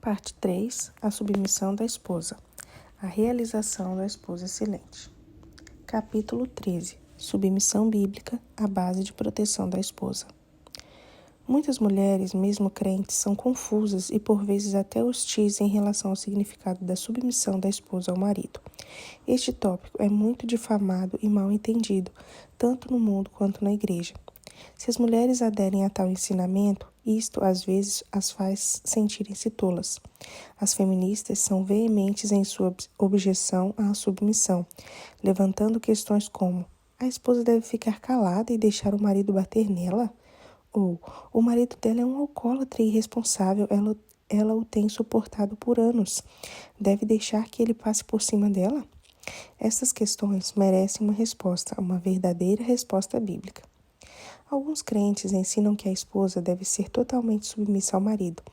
Parte 3. A submissão da esposa. A realização da esposa excelente. Capítulo 13. Submissão bíblica, a base de proteção da esposa. Muitas mulheres, mesmo crentes, são confusas e por vezes até hostis em relação ao significado da submissão da esposa ao marido. Este tópico é muito difamado e mal entendido, tanto no mundo quanto na igreja. Se as mulheres aderem a tal ensinamento, isto às vezes as faz sentirem-se tolas. As feministas são veementes em sua objeção à submissão, levantando questões como: a esposa deve ficar calada e deixar o marido bater nela? Ou o marido dela é um alcoólatra e irresponsável, ela o tem suportado por anos. Deve deixar que ele passe por cima dela? Essas questões merecem uma verdadeira resposta bíblica. Alguns crentes ensinam que a esposa deve ser totalmente submissa ao marido,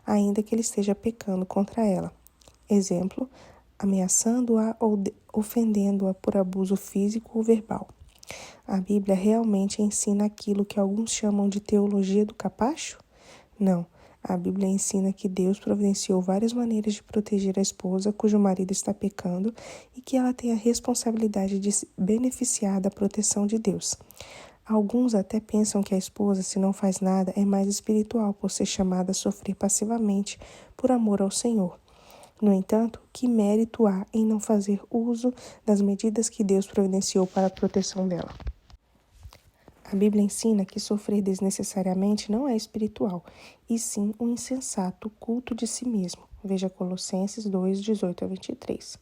ainda que ele esteja pecando contra ela. Exemplo, ameaçando-a ou ofendendo-a por abuso físico ou verbal. A Bíblia realmente ensina aquilo que alguns chamam de teologia do capacho? Não. A Bíblia ensina que Deus providenciou várias maneiras de proteger a esposa cujo marido está pecando e que ela tem a responsabilidade de se beneficiar da proteção de Deus. Alguns até pensam que a esposa, se não faz nada, é mais espiritual por ser chamada a sofrer passivamente por amor ao Senhor. No entanto, que mérito há em não fazer uso das medidas que Deus providenciou para a proteção dela? A Bíblia ensina que sofrer desnecessariamente não é espiritual, e sim um insensato culto de si mesmo. Veja Colossenses 2, 18 a 23.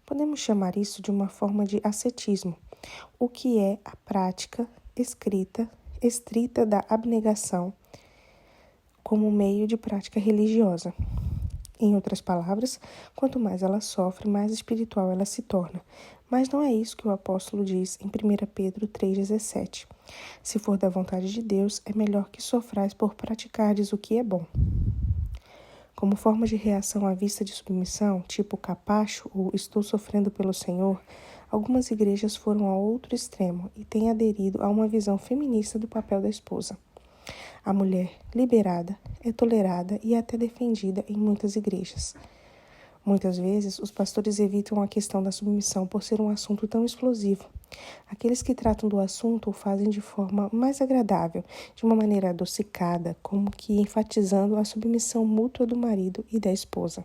Podemos chamar isso de uma forma de ascetismo, o que é a prática estrita da abnegação como meio de prática religiosa. Em outras palavras, quanto mais ela sofre, mais espiritual ela se torna. Mas não é isso que o apóstolo diz em 1 Pedro 3,17. Se for da vontade de Deus, é melhor que sofrais por praticardes o que é bom. Como forma de reação à vista de submissão, tipo capacho ou estou sofrendo pelo Senhor, algumas igrejas foram ao outro extremo e têm aderido a uma visão feminista do papel da esposa. A mulher, liberada, é tolerada e até defendida em muitas igrejas. Muitas vezes, os pastores evitam a questão da submissão por ser um assunto tão explosivo. Aqueles que tratam do assunto o fazem de forma mais agradável, de uma maneira adocicada, como que enfatizando a submissão mútua do marido e da esposa,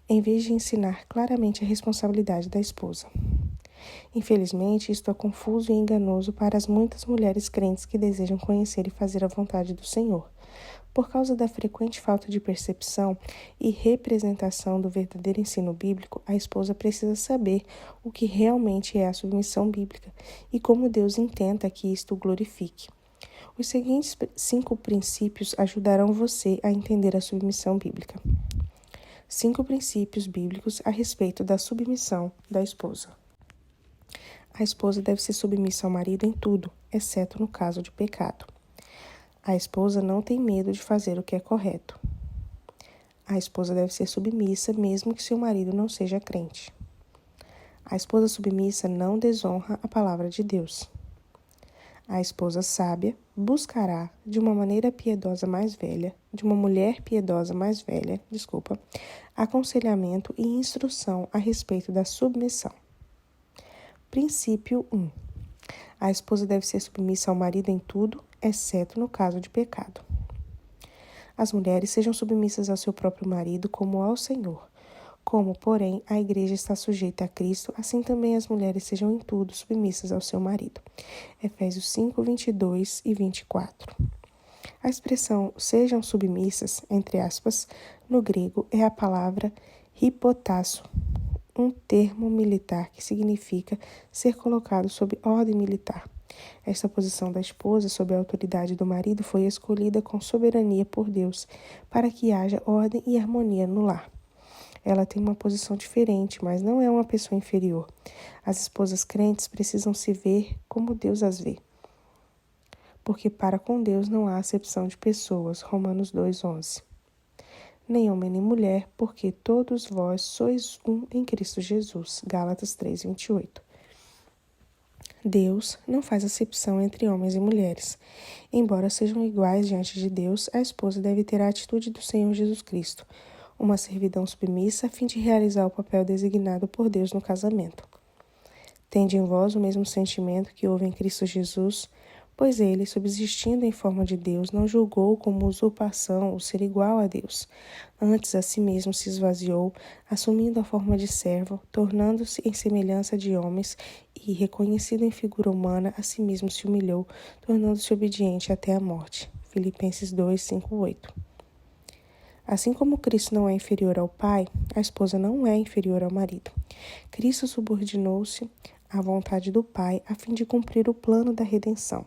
em vez de ensinar claramente a responsabilidade da esposa. Infelizmente, isto é confuso e enganoso para as muitas mulheres crentes que desejam conhecer e fazer a vontade do Senhor. Por causa da frequente falta de percepção e representação do verdadeiro ensino bíblico, a esposa precisa saber o que realmente é a submissão bíblica e como Deus intenta que isto o glorifique. Os seguintes 5 princípios ajudarão você a entender a submissão bíblica. 5 princípios bíblicos a respeito da submissão da esposa. A esposa deve ser submissa ao marido em tudo, exceto no caso de pecado. A esposa não tem medo de fazer o que é correto. A esposa deve ser submissa mesmo que seu marido não seja crente. A esposa submissa não desonra a palavra de Deus. A esposa sábia buscará de uma mulher piedosa mais velha, aconselhamento e instrução a respeito da submissão. Princípio 1. A esposa deve ser submissa ao marido em tudo, exceto no caso de pecado. As mulheres sejam submissas ao seu próprio marido como ao Senhor. Como, porém, a igreja está sujeita a Cristo, assim também as mulheres sejam em tudo submissas ao seu marido. Efésios 5, 22 e 24. A expressão sejam submissas, entre aspas, no grego é a palavra hipotasso, um termo militar que significa ser colocado sob ordem militar. Esta posição da esposa sob a autoridade do marido foi escolhida com soberania por Deus para que haja ordem e harmonia no lar. Ela tem uma posição diferente, mas não é uma pessoa inferior. As esposas crentes precisam se ver como Deus as vê. Porque para com Deus não há acepção de pessoas. Romanos 2:11. Nem homem nem mulher, porque todos vós sois um em Cristo Jesus. Gálatas 3:28. Deus não faz acepção entre homens e mulheres. Embora sejam iguais diante de Deus, a esposa deve ter a atitude do Senhor Jesus Cristo, uma servidão submissa a fim de realizar o papel designado por Deus no casamento. Tende em vós o mesmo sentimento que houve em Cristo Jesus, pois ele, subsistindo em forma de Deus, não julgou como usurpação o ser igual a Deus. Antes a si mesmo se esvaziou, assumindo a forma de servo, tornando-se em semelhança de homens e, reconhecido em figura humana, a si mesmo se humilhou, tornando-se obediente até a morte. Filipenses 2, 5, 8. Assim como Cristo não é inferior ao Pai, a esposa não é inferior ao marido. Cristo subordinou-se à vontade do Pai a fim de cumprir o plano da redenção.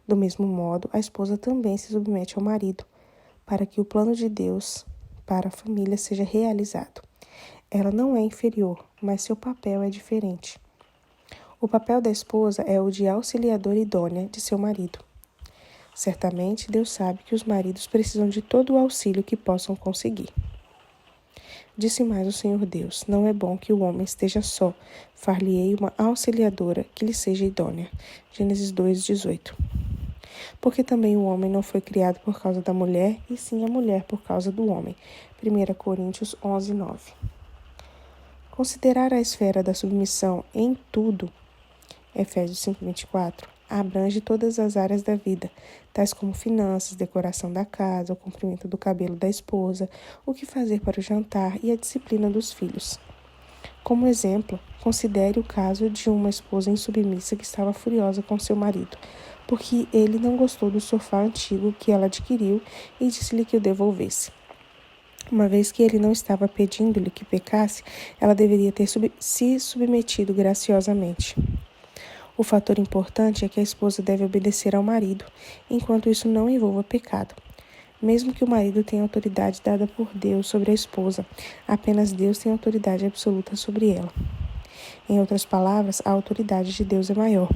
Do mesmo modo, a esposa também se submete ao marido, para que o plano de Deus para a família seja realizado. Ela não é inferior, mas seu papel é diferente. O papel da esposa é o de auxiliadora idônea de seu marido. Certamente, Deus sabe que os maridos precisam de todo o auxílio que possam conseguir. Disse mais o Senhor Deus: não é bom que o homem esteja só. Far-lhe-ei uma auxiliadora que lhe seja idônea. Gênesis 2:18. Porque também o homem não foi criado por causa da mulher, e sim a mulher por causa do homem. 1 Coríntios 11:9. Considerar a esfera da submissão em tudo, Efésios 5:24, abrange todas as áreas da vida, tais como finanças, decoração da casa, o comprimento do cabelo da esposa, o que fazer para o jantar e a disciplina dos filhos. Como exemplo, considere o caso de uma esposa insubmissa que estava furiosa com seu marido, porque ele não gostou do sofá antigo que ela adquiriu e disse-lhe que o devolvesse. Uma vez que ele não estava pedindo-lhe que pecasse, ela deveria ter se submetido graciosamente. O fator importante é que a esposa deve obedecer ao marido, enquanto isso não envolva pecado. Mesmo que o marido tenha autoridade dada por Deus sobre a esposa, apenas Deus tem autoridade absoluta sobre ela. Em outras palavras, a autoridade de Deus é maior.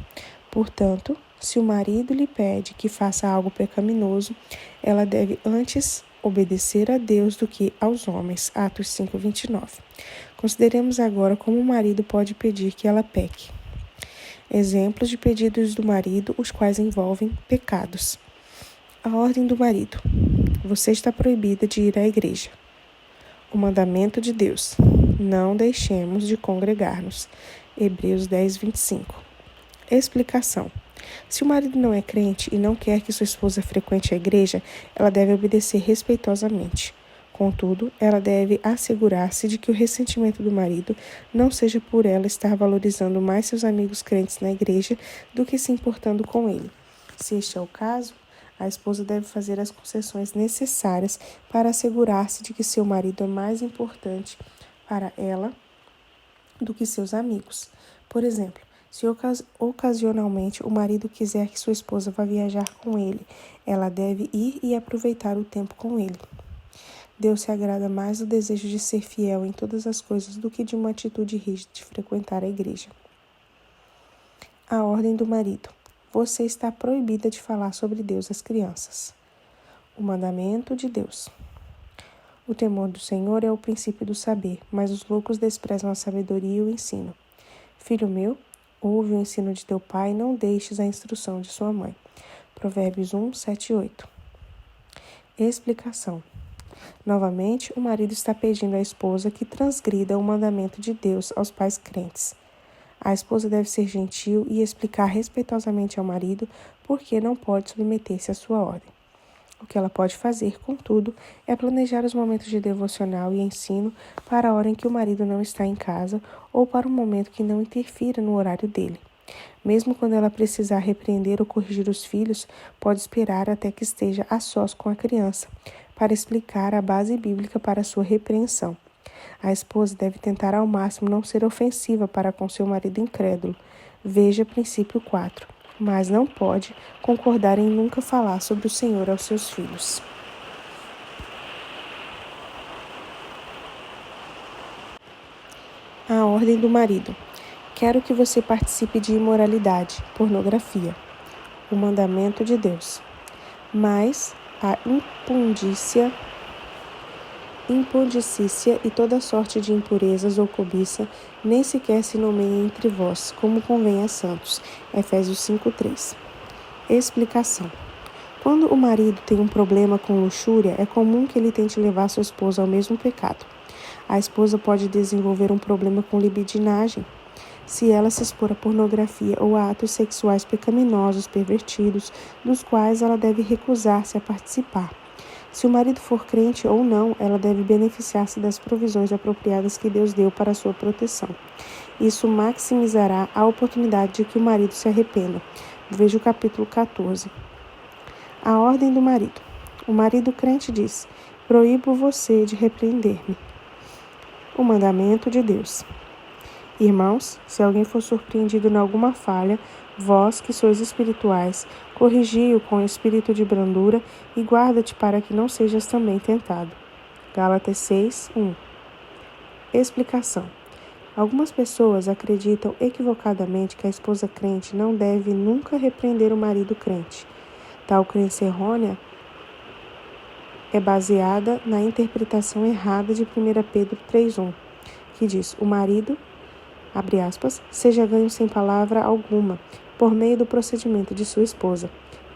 Portanto, se o marido lhe pede que faça algo pecaminoso, ela deve antes obedecer a Deus do que aos homens. Atos 5:29. Consideremos agora como o marido pode pedir que ela peque. Exemplos de pedidos do marido, os quais envolvem pecados. A ordem do marido. Você está proibida de ir à igreja. O mandamento de Deus. Não deixemos de congregar-nos. Hebreus 10:25. Explicação. Se o marido não é crente e não quer que sua esposa frequente a igreja, ela deve obedecer respeitosamente. Contudo, ela deve assegurar-se de que o ressentimento do marido não seja por ela estar valorizando mais seus amigos crentes na igreja do que se importando com ele. Se este é o caso, a esposa deve fazer as concessões necessárias para assegurar-se de que seu marido é mais importante para ela do que seus amigos. Por exemplo, se ocasionalmente o marido quiser que sua esposa vá viajar com ele, ela deve ir e aproveitar o tempo com ele. Deus se agrada mais do desejo de ser fiel em todas as coisas do que de uma atitude rígida de frequentar a igreja. A ordem do marido. Você está proibida de falar sobre Deus às crianças. O mandamento de Deus. O temor do Senhor é o princípio do saber, mas os loucos desprezam a sabedoria e o ensino. Filho meu, ouve o ensino de teu pai, não deixes a instrução de sua mãe. Provérbios 1, 7 e 8. Explicação. Novamente, o marido está pedindo à esposa que transgrida o mandamento de Deus aos pais crentes. A esposa deve ser gentil e explicar respeitosamente ao marido por que não pode submeter-se à sua ordem. O que ela pode fazer, contudo, é planejar os momentos de devocional e ensino para a hora em que o marido não está em casa ou para um momento que não interfira no horário dele. Mesmo quando ela precisar repreender ou corrigir os filhos, pode esperar até que esteja a sós com a criança, para explicar a base bíblica para sua repreensão. A esposa deve tentar ao máximo não ser ofensiva para com seu marido incrédulo. Veja princípio 4. Mas não pode concordar em nunca falar sobre o Senhor aos seus filhos. A ordem do marido. Quero que você participe de imoralidade, pornografia, o mandamento de Deus. Mas a impundícia impudicícia e toda sorte de impurezas ou cobiça, nem sequer se nomeiem entre vós, como convém a santos. Efésios 5:3. Explicação. Quando o marido tem um problema com luxúria, é comum que ele tente levar sua esposa ao mesmo pecado. A esposa pode desenvolver um problema com libidinagem, se ela se expor à pornografia ou a atos sexuais pecaminosos, pervertidos, dos quais ela deve recusar-se a participar. Se o marido for crente ou não, ela deve beneficiar-se das provisões apropriadas que Deus deu para a sua proteção. Isso maximizará a oportunidade de que o marido se arrependa. Veja o capítulo 14. A ordem do marido. O marido crente diz: proíbo você de repreender-me. O mandamento de Deus. Irmãos, se alguém for surpreendido em alguma falha, vós, que sois espirituais, corrigi-o com espírito de brandura e guarda-te para que não sejas também tentado. Gálatas 6:1. Explicação. Algumas pessoas acreditam equivocadamente que a esposa crente não deve nunca repreender o marido crente. Tal crença errônea é baseada na interpretação errada de 1 Pedro 3:1, que diz: o marido, abre aspas, seja ganho sem palavra alguma, por meio do procedimento de sua esposa,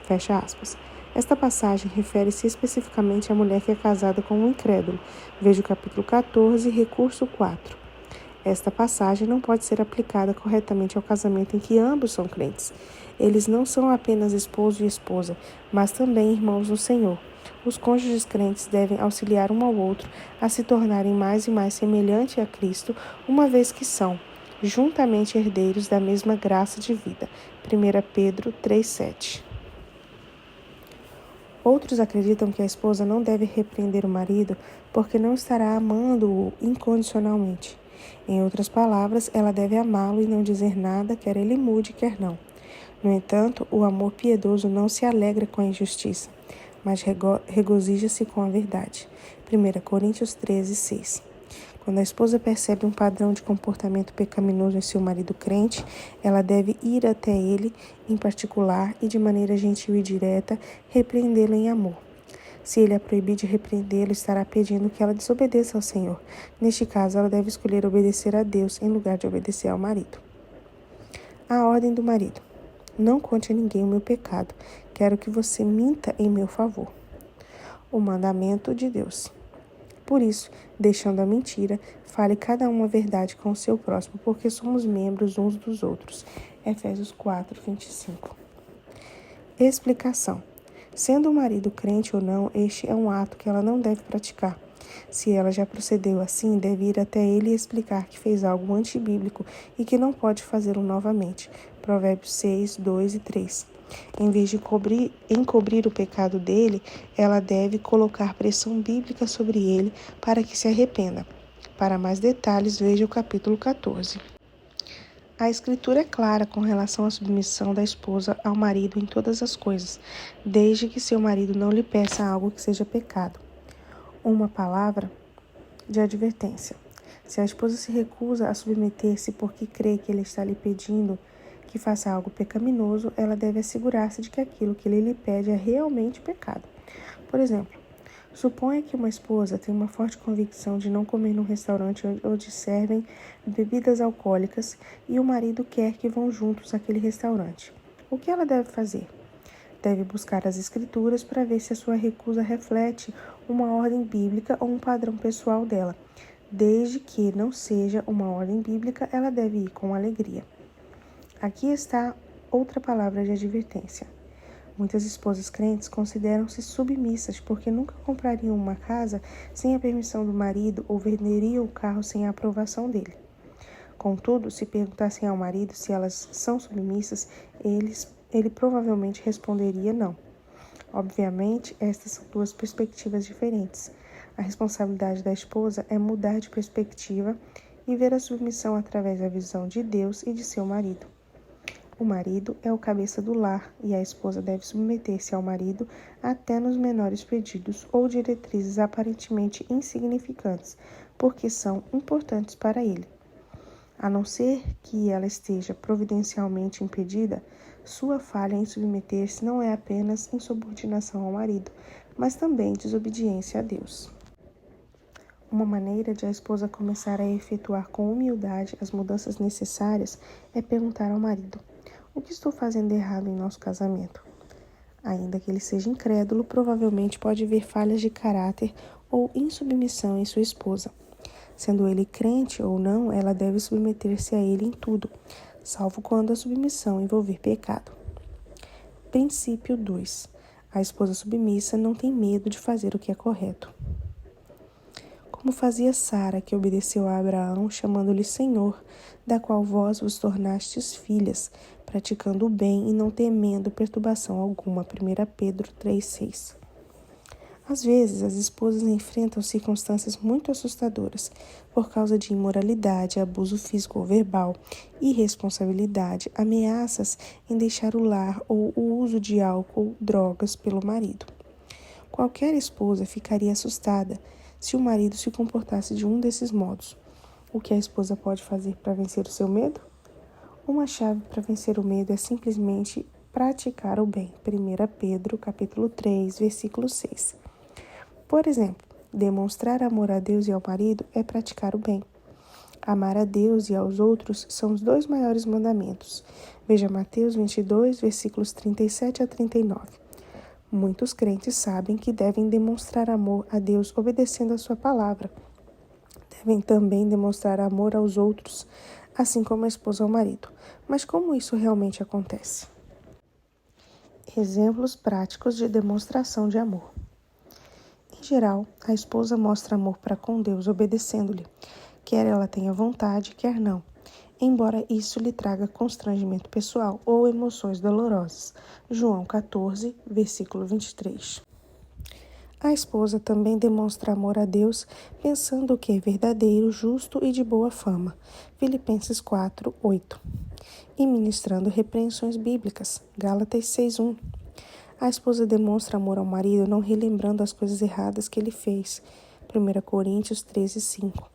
fecha aspas. Esta passagem refere-se especificamente à mulher que é casada com um incrédulo. Veja o capítulo 14, recurso 4. Esta passagem não pode ser aplicada corretamente ao casamento em que ambos são crentes. Eles não são apenas esposo e esposa, mas também irmãos no Senhor. Os cônjuges crentes devem auxiliar um ao outro a se tornarem mais e mais semelhantes a Cristo, uma vez que são juntamente herdeiros da mesma graça de vida. 1 Pedro 3:7. Outros acreditam que a esposa não deve repreender o marido porque não estará amando-o incondicionalmente. Em outras palavras, ela deve amá-lo e não dizer nada, quer ele mude, quer não. No entanto, o amor piedoso não se alegra com a injustiça, mas regozija-se com a verdade. 1 Coríntios 13:6. Quando a esposa percebe um padrão de comportamento pecaminoso em seu marido crente, ela deve ir até ele, em particular, e de maneira gentil e direta, repreendê-lo em amor. Se ele a proibir de repreendê-lo, estará pedindo que ela desobedeça ao Senhor. Neste caso, ela deve escolher obedecer a Deus em lugar de obedecer ao marido. A ordem do marido. Não conte a ninguém o meu pecado. Quero que você minta em meu favor. O mandamento de Deus. Por isso, deixando a mentira, fale cada um a verdade com o seu próximo, porque somos membros uns dos outros. Efésios 4:25. Explicação. Sendo o marido crente ou não, este é um ato que ela não deve praticar. Se ela já procedeu assim, deve ir até ele e explicar que fez algo antibíblico e que não pode fazê-lo novamente. Provérbios 6:2 e 3. Em vez de encobrir o pecado dele, ela deve colocar pressão bíblica sobre ele para que se arrependa. Para mais detalhes, veja o capítulo 14. A Escritura é clara com relação à submissão da esposa ao marido em todas as coisas, desde que seu marido não lhe peça algo que seja pecado. Uma palavra de advertência. Se a esposa se recusa a submeter-se porque crê que ele está lhe pedindo que faça algo pecaminoso, ela deve assegurar-se de que aquilo que ele lhe pede é realmente pecado. Por exemplo, suponha que uma esposa tem uma forte convicção de não comer num restaurante onde servem bebidas alcoólicas e o marido quer que vão juntos àquele restaurante. O que ela deve fazer? Deve buscar as escrituras para ver se a sua recusa reflete uma ordem bíblica ou um padrão pessoal dela. Desde que não seja uma ordem bíblica, ela deve ir com alegria. Aqui está outra palavra de advertência. Muitas esposas crentes consideram-se submissas porque nunca comprariam uma casa sem a permissão do marido ou venderiam o carro sem a aprovação dele. Contudo, se perguntassem ao marido se elas são submissas, ele provavelmente responderia não. Obviamente, estas são duas perspectivas diferentes. A responsabilidade da esposa é mudar de perspectiva e ver a submissão através da visão de Deus e de seu marido. O marido é o cabeça do lar e a esposa deve submeter-se ao marido até nos menores pedidos ou diretrizes aparentemente insignificantes, porque são importantes para ele. A não ser que ela esteja providencialmente impedida, sua falha em submeter-se não é apenas insubordinação ao marido, mas também desobediência a Deus. Uma maneira de a esposa começar a efetuar com humildade as mudanças necessárias é perguntar ao marido: o que estou fazendo errado em nosso casamento? Ainda que ele seja incrédulo, provavelmente pode ver falhas de caráter ou insubmissão em sua esposa. Sendo ele crente ou não, ela deve submeter-se a ele em tudo, salvo quando a submissão envolver pecado. Princípio 2. A esposa submissa não tem medo de fazer o que é correto. Como fazia Sara, que obedeceu a Abraão, chamando-lhe Senhor, da qual vós vos tornastes filhas, praticando o bem e não temendo perturbação alguma. 1 Pedro 3,6. Às vezes, as esposas enfrentam circunstâncias muito assustadoras por causa de imoralidade, abuso físico ou verbal, irresponsabilidade, ameaças em deixar o lar ou o uso de álcool, drogas pelo marido. Qualquer esposa ficaria assustada se o marido se comportasse de um desses modos. O que a esposa pode fazer para vencer o seu medo? Uma chave para vencer o medo é simplesmente praticar o bem. 1 Pedro, capítulo 3, versículo 6. Por exemplo, demonstrar amor a Deus e ao marido é praticar o bem. Amar a Deus e aos outros são os 2 maiores mandamentos. Veja Mateus 22, versículos 37 a 39. Muitos crentes sabem que devem demonstrar amor a Deus obedecendo a sua palavra. Devem também demonstrar amor aos outros, assim como a esposa ao marido. Mas como isso realmente acontece? Exemplos práticos de demonstração de amor. Em geral, a esposa mostra amor para com Deus obedecendo-lhe, quer ela tenha vontade, quer não, embora isso lhe traga constrangimento pessoal ou emoções dolorosas. João 14, versículo 23. A esposa também demonstra amor a Deus pensando o que é verdadeiro, justo e de boa fama. Filipenses 4, 8. E ministrando repreensões bíblicas. Gálatas 6:1. A esposa demonstra amor ao marido não relembrando as coisas erradas que ele fez. 1 Coríntios 13:5.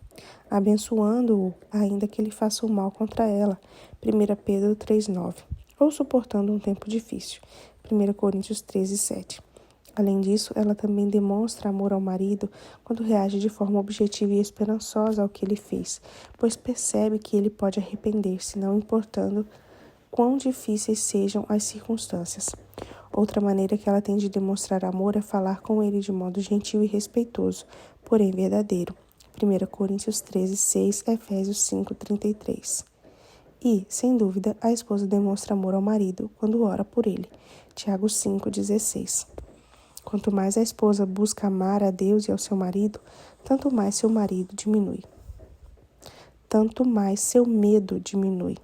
Abençoando-o, ainda que ele faça o mal contra ela. 1 Pedro 3:9. Ou suportando um tempo difícil. 1 Coríntios 13:7. Além disso, ela também demonstra amor ao marido quando reage de forma objetiva e esperançosa ao que ele fez, pois percebe que ele pode arrepender-se, não importando quão difíceis sejam as circunstâncias. Outra maneira que ela tem de demonstrar amor é falar com ele de modo gentil e respeitoso, porém verdadeiro. 1 Coríntios 13:6, Efésios 5:33. E, sem dúvida, a esposa demonstra amor ao marido quando ora por ele. Tiago 5:16. Quanto mais a esposa busca amar a Deus e ao seu marido, tanto mais seu marido diminui. Tanto mais seu medo diminui.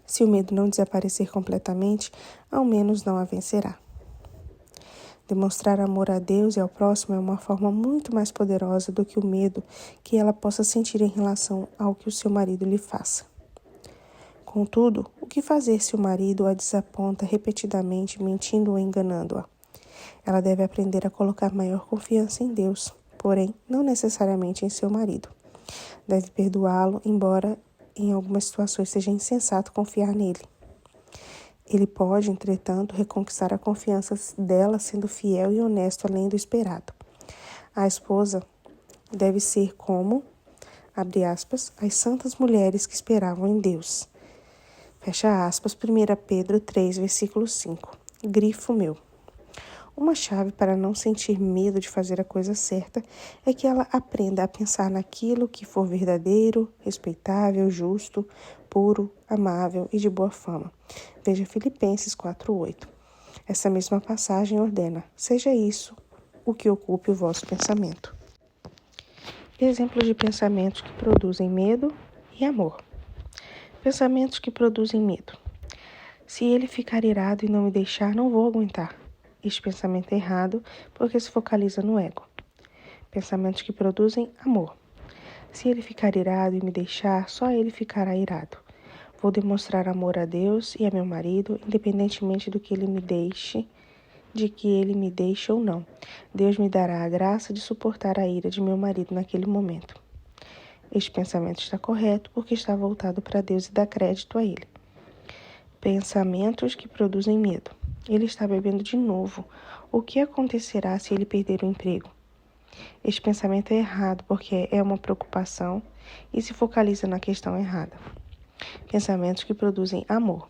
Se o medo não desaparecer completamente, ao menos não a vencerá. Demonstrar amor a Deus e ao próximo é uma forma muito mais poderosa do que o medo que ela possa sentir em relação ao que o seu marido lhe faça. Contudo, o que fazer se o marido a desaponta repetidamente, mentindo ou enganando-a? Ela deve aprender a colocar maior confiança em Deus, porém, não necessariamente em seu marido. Deve perdoá-lo, embora em algumas situações seja insensato confiar nele. Ele pode, entretanto, reconquistar a confiança dela sendo fiel e honesto além do esperado. A esposa deve ser como, abre aspas, as santas mulheres que esperavam em Deus. Fecha aspas, 1 Pedro 3, versículo 5. Grifo meu. Uma chave para não sentir medo de fazer a coisa certa é que ela aprenda a pensar naquilo que for verdadeiro, respeitável, justo, puro, amável e de boa fama. Veja Filipenses 4:8. Essa mesma passagem ordena: seja isso o que ocupe o vosso pensamento. Exemplos de pensamentos que produzem medo e amor. Pensamentos que produzem medo. Se ele ficar irado e não me deixar, não vou aguentar. Este pensamento é errado porque se focaliza no ego. Pensamentos que produzem amor. Se ele ficar irado e me deixar, só ele ficará irado. Vou demonstrar amor a Deus e a meu marido, independentemente do que ele me deixe, de que ele me deixe ou não. Deus me dará a graça de suportar a ira de meu marido naquele momento. Este pensamento está correto porque está voltado para Deus e dá crédito a ele. Pensamentos que produzem medo. Ele está bebendo de novo. O que acontecerá se ele perder o emprego? Este pensamento é errado porque é uma preocupação e se focaliza na questão errada. Pensamentos que produzem amor.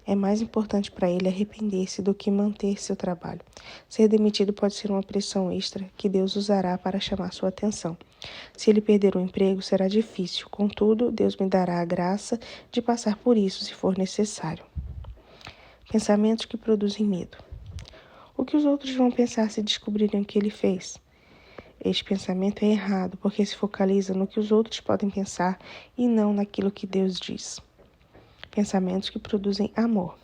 É mais importante para ele arrepender-se do que manter seu trabalho. Ser demitido pode ser uma pressão extra que Deus usará para chamar sua atenção. Se ele perder o emprego, será difícil. Contudo, Deus me dará a graça de passar por isso se for necessário. Pensamentos que produzem medo. O que os outros vão pensar se descobrirem o que ele fez? Este pensamento é errado porque se focaliza no que os outros podem pensar e não naquilo que Deus diz. Pensamentos que produzem amor.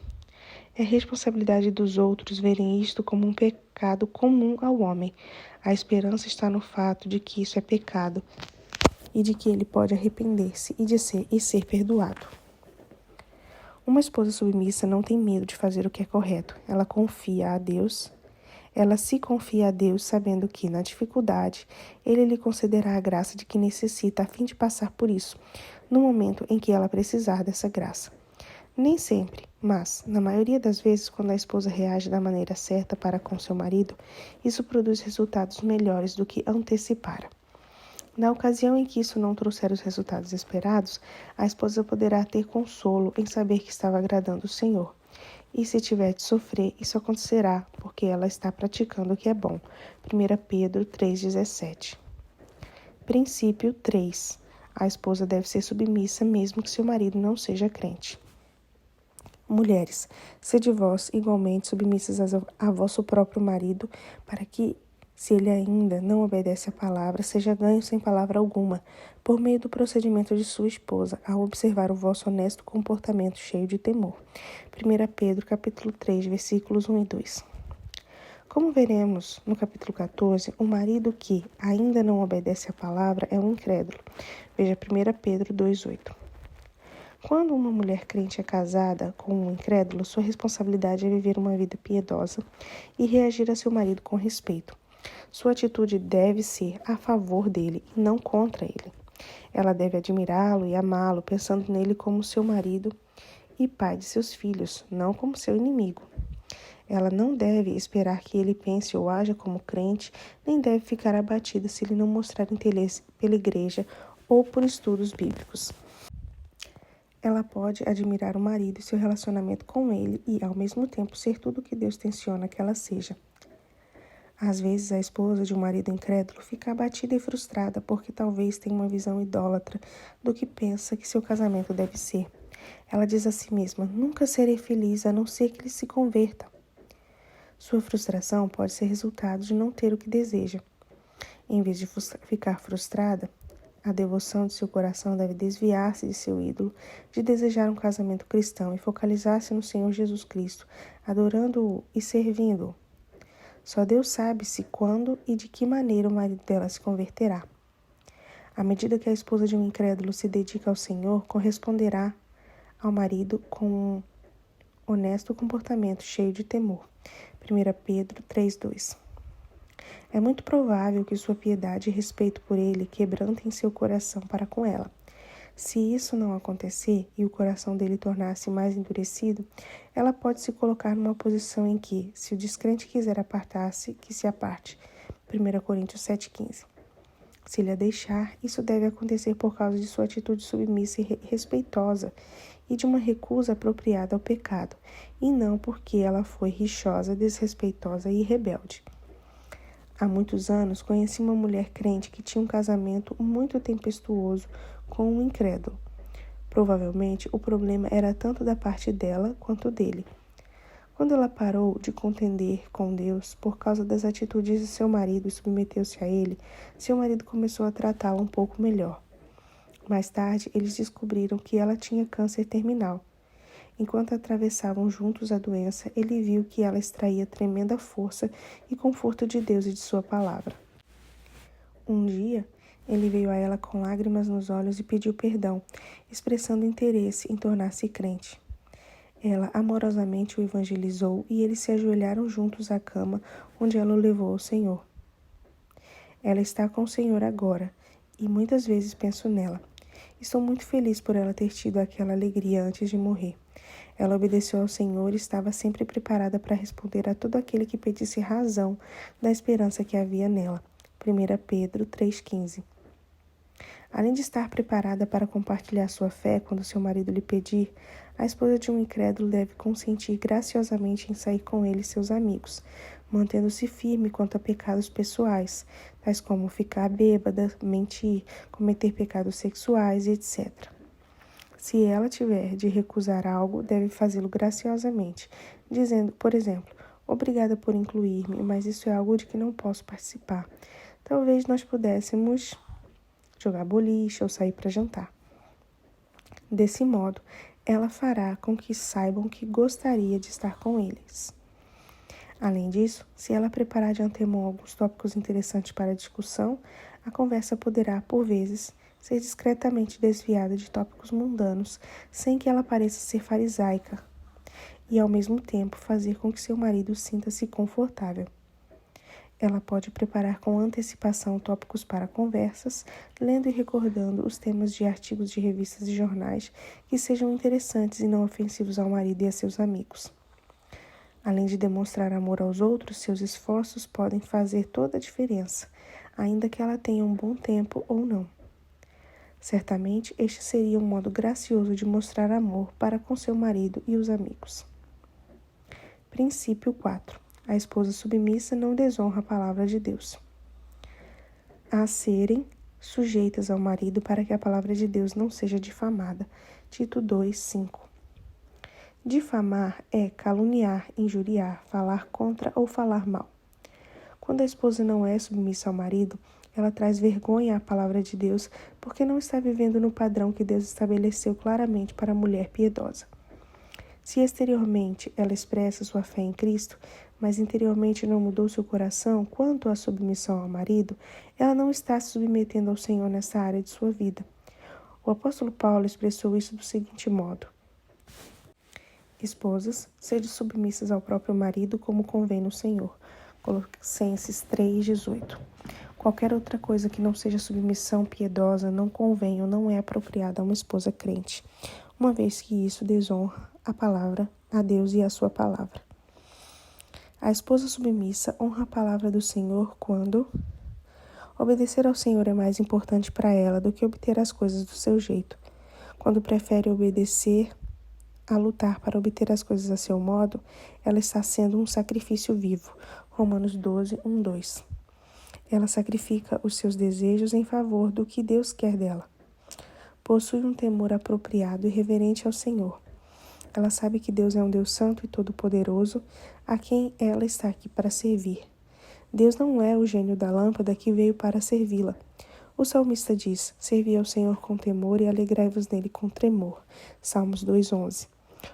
É responsabilidade dos outros verem isto como um pecado comum ao homem. A esperança está no fato de que isso é pecado e de que ele pode arrepender-se e ser perdoado. Uma esposa submissa não tem medo de fazer o que é correto. Ela se confia a Deus sabendo que, na dificuldade, Ele lhe concederá a graça de que necessita a fim de passar por isso, no momento em que ela precisar dessa graça. Nem sempre, mas, na maioria das vezes, quando a esposa reage da maneira certa para com seu marido, isso produz resultados melhores do que antecipara. Na ocasião em que isso não trouxer os resultados esperados, a esposa poderá ter consolo em saber que estava agradando o Senhor. E se tiver de sofrer, isso acontecerá, porque ela está praticando o que é bom. 1 Pedro 3,17. Princípio 3. A esposa deve ser submissa mesmo que seu marido não seja crente. Mulheres, sede vós igualmente submissas a vosso próprio marido, para que, se ele ainda não obedece à palavra, seja ganho sem palavra alguma, por meio do procedimento de sua esposa, ao observar o vosso honesto comportamento cheio de temor. 1 Pedro, capítulo 3, versículos 1 e 2. Como veremos no capítulo 14, o marido que ainda não obedece à palavra é um incrédulo. Veja 1 Pedro 2,8. Quando uma mulher crente é casada com um incrédulo, sua responsabilidade é viver uma vida piedosa e reagir a seu marido com respeito. Sua atitude deve ser a favor dele e não contra ele. Ela deve admirá-lo e amá-lo, pensando nele como seu marido e pai de seus filhos, não como seu inimigo. Ela não deve esperar que ele pense ou haja como crente, nem deve ficar abatida se ele não mostrar interesse pela igreja ou por estudos bíblicos. Ela pode admirar o marido e seu relacionamento com ele e, ao mesmo tempo, ser tudo o que Deus tenciona que ela seja. Às vezes, a esposa de um marido incrédulo fica abatida e frustrada porque talvez tenha uma visão idólatra do que pensa que seu casamento deve ser. Ela diz a si mesma, nunca serei feliz a não ser que ele se converta. Sua frustração pode ser resultado de não ter o que deseja. Em vez de ficar frustrada, a devoção de seu coração deve desviar-se de seu ídolo, de desejar um casamento cristão e focalizar-se no Senhor Jesus Cristo, adorando-o e servindo-o. Só Deus sabe se quando e de que maneira o marido dela se converterá. À medida que a esposa de um incrédulo se dedica ao Senhor, corresponderá ao marido com um honesto comportamento cheio de temor. 1 Pedro 3,2. É muito provável que sua piedade e respeito por ele quebrantem seu coração para com ela. Se isso não acontecer e o coração dele tornar-se mais endurecido, ela pode se colocar numa posição em que, se o descrente quiser apartar-se, que se aparte. 1 Coríntios 7,15. Se ele a deixar, isso deve acontecer por causa de sua atitude submissa e respeitosa e de uma recusa apropriada ao pecado, e não porque ela foi rixosa, desrespeitosa e rebelde. Há muitos anos, conheci uma mulher crente que tinha um casamento muito tempestuoso com um incrédulo. Provavelmente, o problema era tanto da parte dela quanto dele. Quando ela parou de contender com Deus por causa das atitudes de seu marido e submeteu-se a ele, seu marido começou a tratá-la um pouco melhor. Mais tarde, eles descobriram que ela tinha câncer terminal. Enquanto atravessavam juntos a doença, ele viu que ela extraía tremenda força e conforto de Deus e de sua palavra. Um dia, ele veio a ela com lágrimas nos olhos e pediu perdão, expressando interesse em tornar-se crente. Ela amorosamente o evangelizou e eles se ajoelharam juntos à cama, onde ela o levou ao Senhor. Ela está com o Senhor agora, e muitas vezes penso nela. Estou muito feliz por ela ter tido aquela alegria antes de morrer. Ela obedeceu ao Senhor e estava sempre preparada para responder a todo aquele que pedisse razão da esperança que havia nela. 1 Pedro 3,15. Além de estar preparada para compartilhar sua fé quando seu marido lhe pedir, a esposa de um incrédulo deve consentir graciosamente em sair com ele e seus amigos, mantendo-se firme quanto a pecados pessoais, tais como ficar bêbada, mentir, cometer pecados sexuais, etc. Se ela tiver de recusar algo, deve fazê-lo graciosamente, dizendo, por exemplo, obrigada por incluir-me, mas isso é algo de que não posso participar. Talvez nós pudéssemos jogar boliche ou sair para jantar. Desse modo, ela fará com que saibam que gostaria de estar com eles. Além disso, se ela preparar de antemão alguns tópicos interessantes para a discussão, a conversa poderá, por vezes, ser discretamente desviada de tópicos mundanos, sem que ela pareça ser farisaica, e ao mesmo tempo fazer com que seu marido sinta-se confortável. Ela pode preparar com antecipação tópicos para conversas, lendo e recordando os temas de artigos de revistas e jornais que sejam interessantes e não ofensivos ao marido e a seus amigos. Além de demonstrar amor aos outros, seus esforços podem fazer toda a diferença, ainda que ela tenha um bom tempo ou não. Certamente, este seria um modo gracioso de mostrar amor para com seu marido e os amigos. Princípio 4. A esposa submissa não desonra a palavra de Deus. A serem sujeitas ao marido para que a palavra de Deus não seja difamada. Tito 2:5. Difamar é caluniar, injuriar, falar contra ou falar mal. Quando a esposa não é submissa ao marido, ela traz vergonha à palavra de Deus porque não está vivendo no padrão que Deus estabeleceu claramente para a mulher piedosa. Se exteriormente ela expressa sua fé em Cristo, mas interiormente não mudou seu coração quanto à submissão ao marido, ela não está se submetendo ao Senhor nessa área de sua vida. O apóstolo Paulo expressou isso do seguinte modo: Esposas, sede submissas ao próprio marido como convém no Senhor. Colossenses 3:18. Qualquer outra coisa que não seja submissão piedosa não convém ou não é apropriada a uma esposa crente, uma vez que isso desonra a palavra, a Deus e a sua palavra. A esposa submissa honra a palavra do Senhor quando obedecer ao Senhor é mais importante para ela do que obter as coisas do seu jeito. Quando prefere obedecer a lutar para obter as coisas a seu modo, ela está sendo um sacrifício vivo. Romanos 12:1-2. Ela sacrifica os seus desejos em favor do que Deus quer dela. Possui um temor apropriado e reverente ao Senhor. Ela sabe que Deus é um Deus santo e todo-poderoso, a quem ela está aqui para servir. Deus não é o gênio da lâmpada que veio para servi-la. O salmista diz: servi ao Senhor com temor e alegrai-vos nele com tremor. Salmos 2:11.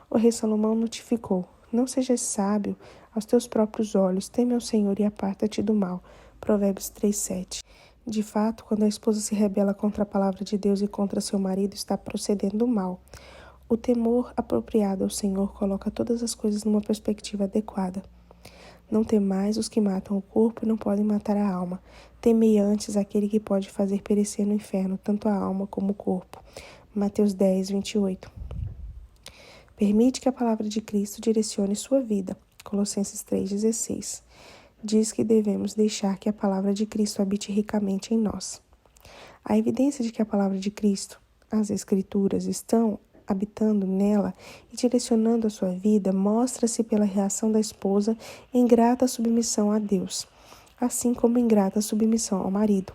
O rei Salomão notificou: não sejas sábio aos teus próprios olhos, teme ao Senhor e aparta-te do mal. Provérbios 3:7. De fato, quando a esposa se rebela contra a palavra de Deus e contra seu marido, está procedendo mal. O temor apropriado ao Senhor coloca todas as coisas numa perspectiva adequada. Não temais os que matam o corpo e não podem matar a alma. Temei antes aquele que pode fazer perecer no inferno tanto a alma como o corpo. Mateus 10:28. Permite que a palavra de Cristo direcione sua vida. Colossenses 3:16. Diz que devemos deixar que a palavra de Cristo habite ricamente em nós. A evidência de que a palavra de Cristo, as Escrituras, estão habitando nela e direcionando a sua vida, mostra-se pela reação da esposa em grata submissão a Deus, assim como em grata submissão ao marido.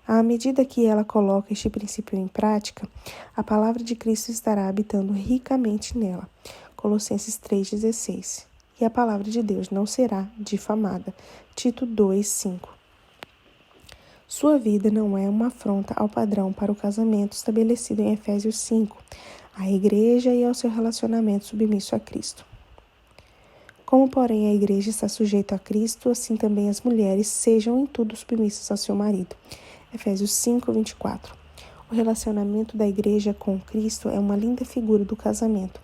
À medida que ela coloca este princípio em prática, a palavra de Cristo estará habitando ricamente nela. Colossenses 3:16. E a palavra de Deus não será difamada. Tito 2:5. Sua vida não é uma afronta ao padrão para o casamento estabelecido em Efésios 5, à igreja e ao seu relacionamento submisso a Cristo. Como, porém, a igreja está sujeita a Cristo, assim também as mulheres sejam em tudo submissas ao seu marido. Efésios 5:24. O relacionamento da igreja com Cristo é uma linda figura do casamento.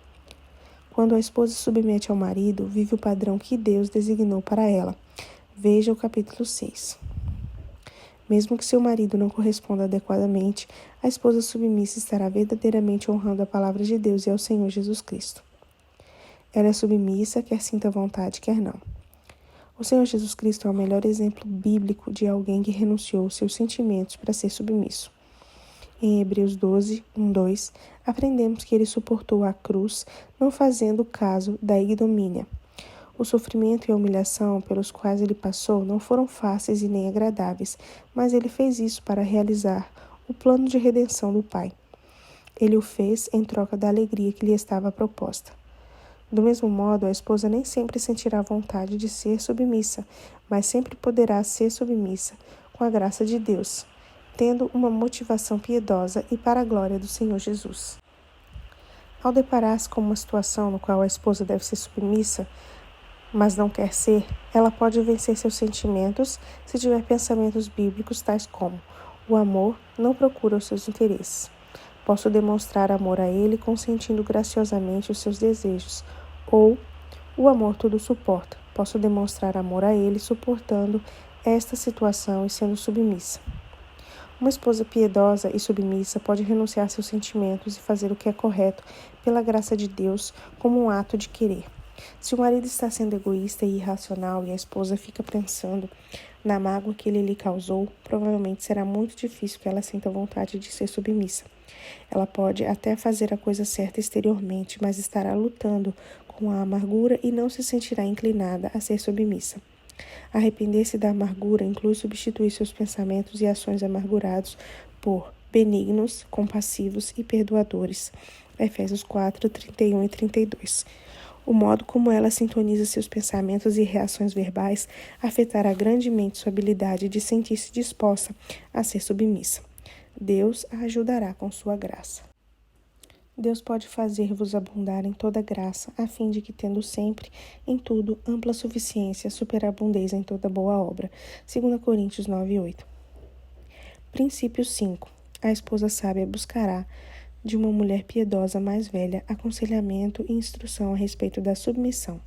Quando a esposa se submete ao marido, vive o padrão que Deus designou para ela. Veja o capítulo 6. Mesmo que seu marido não corresponda adequadamente, a esposa submissa estará verdadeiramente honrando a palavra de Deus e ao Senhor Jesus Cristo. Ela é submissa, quer sinta vontade, quer não. O Senhor Jesus Cristo é o melhor exemplo bíblico de alguém que renunciou aos seus sentimentos para ser submisso. Em Hebreus 12, 2, aprendemos que ele suportou a cruz, não fazendo caso da ignomínia. O sofrimento e a humilhação pelos quais ele passou não foram fáceis e nem agradáveis, mas ele fez isso para realizar o plano de redenção do Pai. Ele o fez em troca da alegria que lhe estava proposta. Do mesmo modo, a esposa nem sempre sentirá vontade de ser submissa, mas sempre poderá ser submissa com a graça de Deus, tendo uma motivação piedosa e para a glória do Senhor Jesus. Ao deparar-se com uma situação no qual a esposa deve ser submissa, mas não quer ser, ela pode vencer seus sentimentos se tiver pensamentos bíblicos tais como: o amor não procura os seus interesses. Posso demonstrar amor a ele consentindo graciosamente os seus desejos. Ou, o amor tudo suporta. Posso demonstrar amor a ele suportando esta situação e sendo submissa. Uma esposa piedosa e submissa pode renunciar seus sentimentos e fazer o que é correto pela graça de Deus como um ato de querer. Se o marido está sendo egoísta e irracional e a esposa fica pensando na mágoa que ele lhe causou, provavelmente será muito difícil que ela sinta vontade de ser submissa. Ela pode até fazer a coisa certa exteriormente, mas estará lutando com a amargura e não se sentirá inclinada a ser submissa. Arrepender-se da amargura inclui substituir seus pensamentos e ações amargurados por benignos, compassivos e perdoadores. Efésios 4, 31 e 32. O modo como ela sintoniza seus pensamentos e reações verbais afetará grandemente sua habilidade de sentir-se disposta a ser submissa. Deus a ajudará com sua graça. Deus pode fazer-vos abundar em toda graça, a fim de que, tendo sempre, em tudo, ampla suficiência, superabundez em toda boa obra. 2 Coríntios 9, 8. Princípio 5. A esposa sábia buscará de uma mulher piedosa mais velha aconselhamento e instrução a respeito da submissão.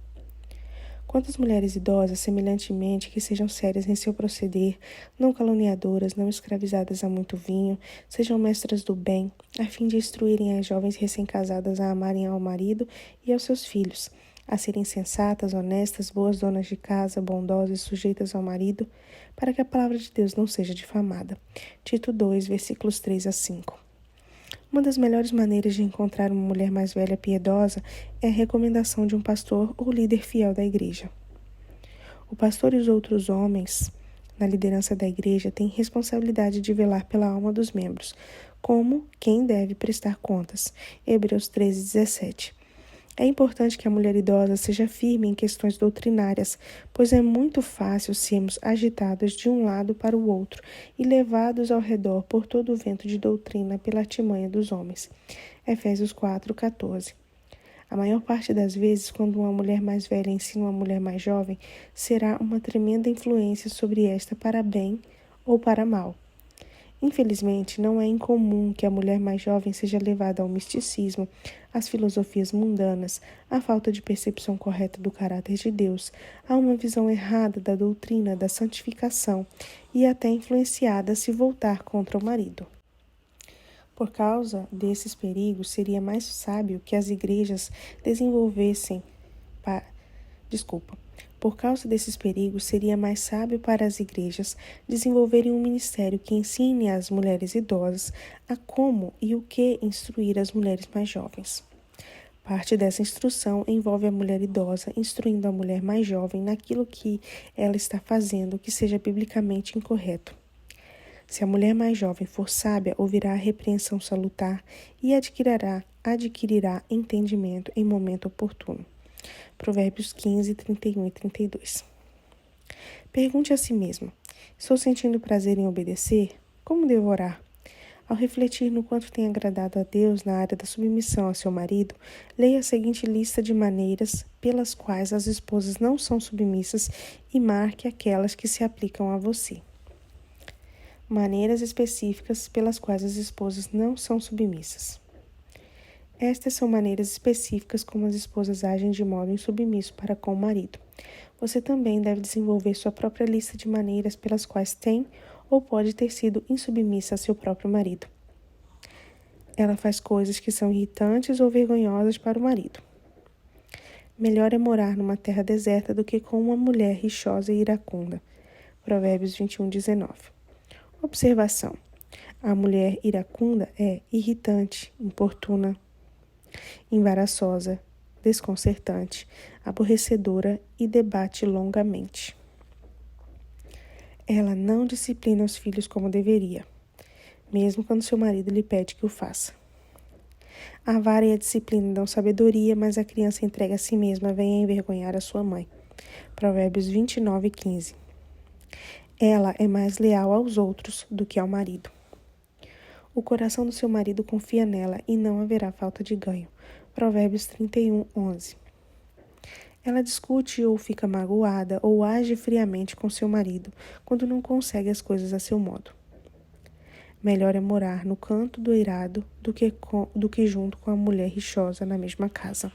Quantas mulheres idosas, semelhantemente, que sejam sérias em seu proceder, não caluniadoras, não escravizadas a muito vinho, sejam mestras do bem, a fim de instruírem as jovens recém-casadas a amarem ao marido e aos seus filhos, a serem sensatas, honestas, boas donas de casa, bondosas e sujeitas ao marido, para que a palavra de Deus não seja difamada. Tito 2, versículos 3 a 5. Uma das melhores maneiras de encontrar uma mulher mais velha piedosa é a recomendação de um pastor ou líder fiel da igreja. O pastor e os outros homens na liderança da igreja têm responsabilidade de velar pela alma dos membros, como quem deve prestar contas. Hebreus 13, 17. É importante que a mulher idosa seja firme em questões doutrinárias, pois é muito fácil sermos agitados de um lado para o outro e levados ao redor por todo o vento de doutrina pela artimanha dos homens. Efésios 4, 14. A maior parte das vezes, quando uma mulher mais velha ensina uma mulher mais jovem, será uma tremenda influência sobre esta para bem ou para mal. Infelizmente, não é incomum que a mulher mais jovem seja levada ao misticismo, às filosofias mundanas, à falta de percepção correta do caráter de Deus, a uma visão errada da doutrina da santificação e até influenciada a se voltar contra o marido. Por causa desses perigos, seria mais sábio que as igrejas desenvolvessem Por causa desses perigos, seria mais sábio para as igrejas desenvolverem um ministério que ensine às mulheres idosas a como e o que instruir as mulheres mais jovens. Parte dessa instrução envolve a mulher idosa instruindo a mulher mais jovem naquilo que ela está fazendo que seja biblicamente incorreto. Se a mulher mais jovem for sábia, ouvirá a repreensão salutar e adquirirá entendimento em momento oportuno. Provérbios 15, 31 e 32. Pergunte a si mesma: estou sentindo prazer em obedecer? Como devo orar? Ao refletir no quanto tem agradado a Deus na área da submissão a seu marido, leia a seguinte lista de maneiras pelas quais as esposas não são submissas e marque aquelas que se aplicam a você. Maneiras específicas pelas quais as esposas não são submissas. Estas são maneiras específicas como as esposas agem de modo insubmisso para com o marido. Você também deve desenvolver sua própria lista de maneiras pelas quais tem ou pode ter sido insubmissa a seu próprio marido. Ela faz coisas que são irritantes ou vergonhosas para o marido. Melhor é morar numa terra deserta do que com uma mulher rixosa e iracunda. Provérbios 21:19. Observação. A mulher iracunda é irritante, importuna, embaraçosa, desconcertante, aborrecedora e debate longamente. Ela não disciplina os filhos como deveria, mesmo quando seu marido lhe pede que o faça. A vara e a disciplina dão sabedoria, mas a criança entregue a si mesma vem a envergonhar a sua mãe. Provérbios 29:15. Ela é mais leal aos outros do que ao marido. O coração do seu marido confia nela e não haverá falta de ganho. Provérbios 31:11. Ela discute ou fica magoada ou age friamente com seu marido quando não consegue as coisas a seu modo. Melhor é morar no canto do eirado do que junto com a mulher rixosa na mesma casa.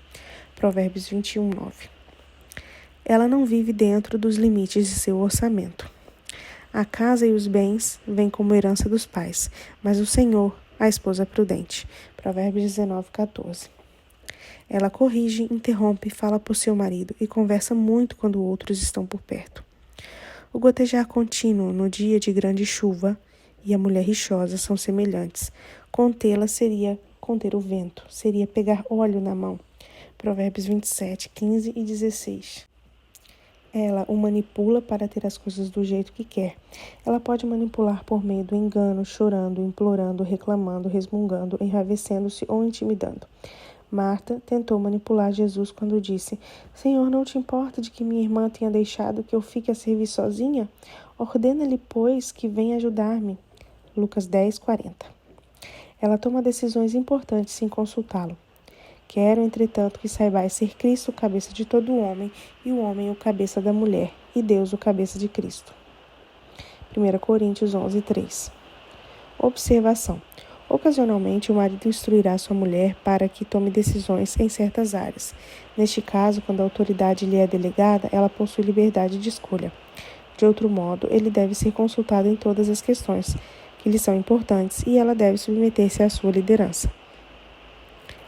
Provérbios 21:9. Ela não vive dentro dos limites de seu orçamento. A casa e os bens vêm como herança dos pais, mas o Senhor, a esposa prudente. Provérbios 19:14. Ela corrige, interrompe, fala por seu marido e conversa muito quando outros estão por perto. O gotejar contínuo no dia de grande chuva e a mulher rixosa são semelhantes. Contê-la seria conter o vento, seria pegar óleo na mão. Provérbios 27:15 e 16. Ela o manipula para ter as coisas do jeito que quer. Ela pode manipular por meio do engano, chorando, implorando, reclamando, resmungando, enraivecendo-se ou intimidando. Marta tentou manipular Jesus quando disse: Senhor, não te importa de que minha irmã tenha deixado que eu fique a servir sozinha? Ordena-lhe, pois, que venha ajudar-me. Lucas 10:40. Ela toma decisões importantes sem consultá-lo. Quero, entretanto, que saibais ser Cristo o cabeça de todo homem, e o homem o cabeça da mulher, e Deus o cabeça de Cristo. 1 Coríntios 11:3. Observação. Ocasionalmente, o marido instruirá sua mulher para que tome decisões em certas áreas. Neste caso, quando a autoridade lhe é delegada, ela possui liberdade de escolha. De outro modo, ele deve ser consultado em todas as questões que lhe são importantes e ela deve submeter-se à sua liderança.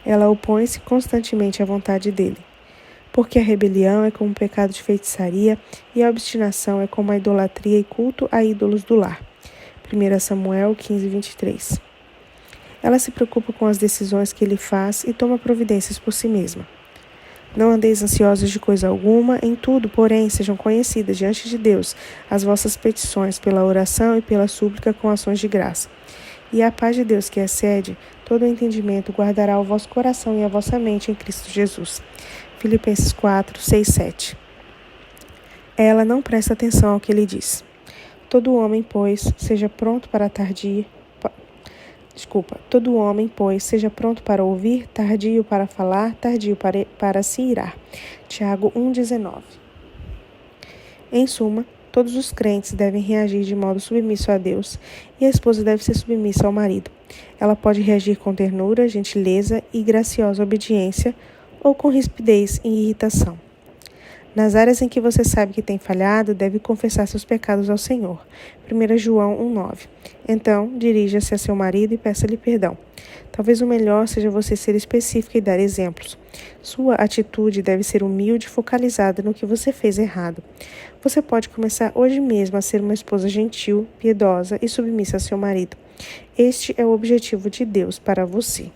Ela opõe-se constantemente à vontade dele, porque a rebelião é como um pecado de feitiçaria e a obstinação é como a idolatria e culto a ídolos do lar. 1 Samuel 15:23. Ela se preocupa com as decisões que ele faz e toma providências por si mesma. Não andeis ansiosos de coisa alguma, em tudo, porém, sejam conhecidas diante de Deus as vossas petições pela oração e pela súplica com ações de graça. E a paz de Deus, que excede todo o entendimento, guardará o vosso coração e a vossa mente em Cristo Jesus. Filipenses 4:6-7. Ela não presta atenção ao que ele diz. Todo homem, pois, seja pronto para seja pronto para ouvir, tardio para falar, tardio para se irar. Tiago 1:19. Em suma, todos os crentes devem reagir de modo submisso a Deus e a esposa deve ser submissa ao marido. Ela pode reagir com ternura, gentileza e graciosa obediência ou com rispidez e irritação. Nas áreas em que você sabe que tem falhado, deve confessar seus pecados ao Senhor. 1 João 1:9. Então, dirija-se a seu marido e peça-lhe perdão. Talvez o melhor seja você ser específica e dar exemplos. Sua atitude deve ser humilde e focalizada no que você fez errado. Você pode começar hoje mesmo a ser uma esposa gentil, piedosa e submissa a seu marido. Este é o objetivo de Deus para você.